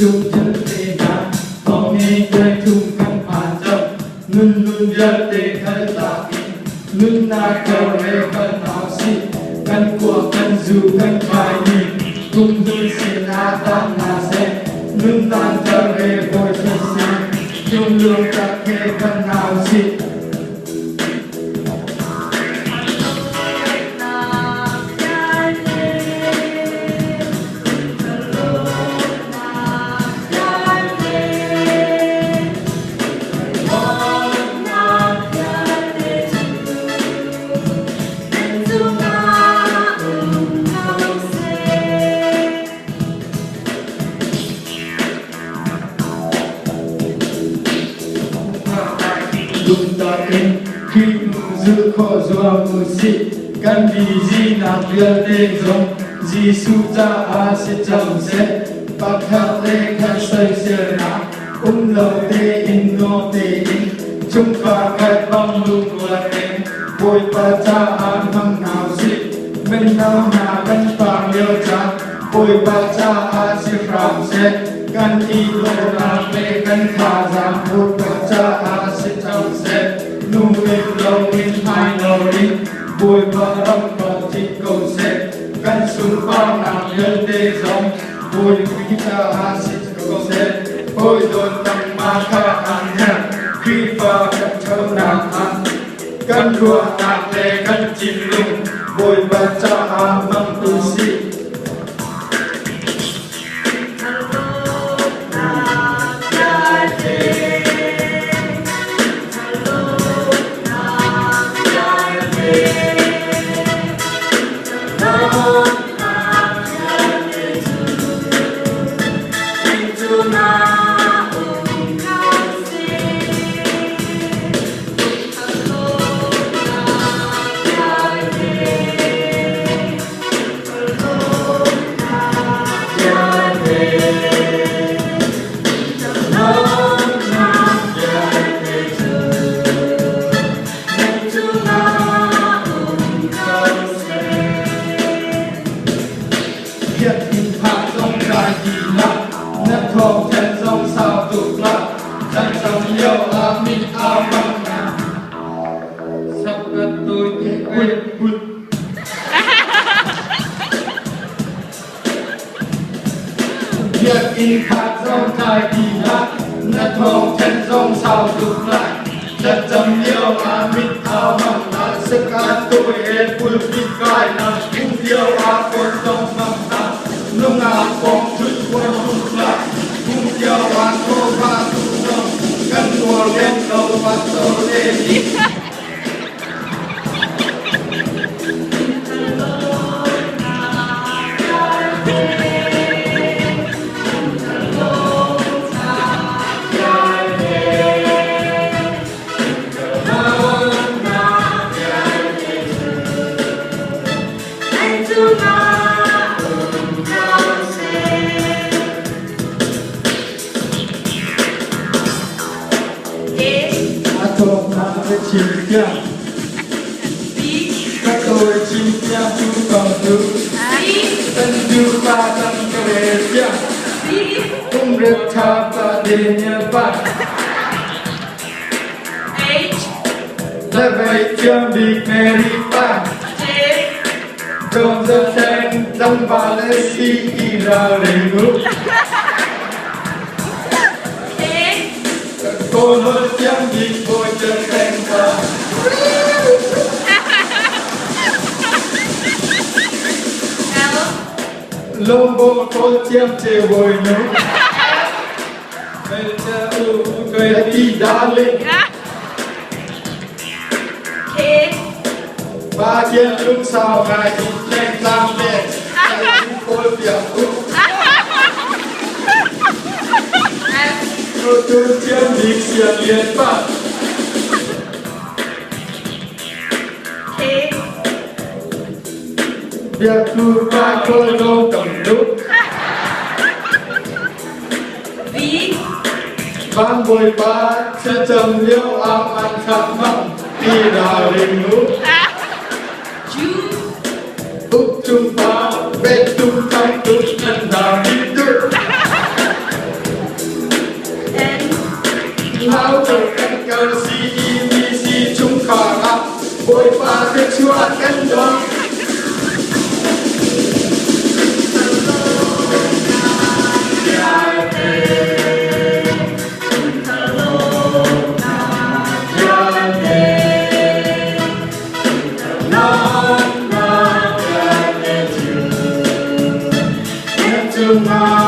chung chân tê đá có nghe cây chung căn phản dâm nun nun dân tê khăn tạ nun na cầu rê khăn áo xị căn của căn dù căn bài nhị cùng vui xin na tan na xe nun tan thơ rê bồi thật xị chung lương tạc khê căn áo xị Dung ta in khi giữ khó doa mù xị căn vì di nạp đưa tê giống di su cha a sẽ chồng sẽ bạc khát lê khát xây xe nạ lâu tê in nô tê in chung phá khát băng lung hoa tên bồi bà cha a măng nào xị mình nào hà căn phàng liêu cha bồi bà cha a sẽ phạm sẽ căn y lô nà lê căn khả giảm bồi bà cha a sẽ chồng sẽ nụ lên lâu in hai lâu in bồi bà râm bà thích cầu sẽ căn xuống phá nạp nhân tê giống bồi quý cha a sẽ cầu sẽ bồi đồn tâm ma khả ăn hẹn khi phá căn châu nạp ăn căn rùa nạp lê căn chìm lùng bồi bà cha a măng tu sĩ Việc in khát dòng dài kỳ lạ nét hồng chân dòng sao tục lại chất chấm yêu á mít áo mầm là sức á tôi ế bùi phít gai nà cũng yêu á con dòng mầm nà nông á bóng chút quân tục lại cũng yêu á cô và tục dòng gần mùa lên đầu và sâu lên chim kia các tôi chim kia chú còn chú tân chú ba tân kề kia cũng được tha và để nhớ bạn là vậy chưa bị mê đi ba trong giờ sen trong ba lê si ra đầy ngủ cô hơi chẳng bị bôi chân sen qua lông bông cô chiếm chê bôi nấu bây giờ cười đi đá lên ba chiên lúc sau ngày đi lên làm đẹp cô việc cô tôi chiếm đi xiên liên bạc việc thu ba cô đâu cầm lúc vang bồi ba sẽ chầm liêu áo ăn khắp mong đi đào lên lúc Úc chung ba bên chung tay tụt nhân đào đi tụt áo cờ cánh cờ CEBC Chanthar Hla bồi pha thế chúa cánh đông Pumh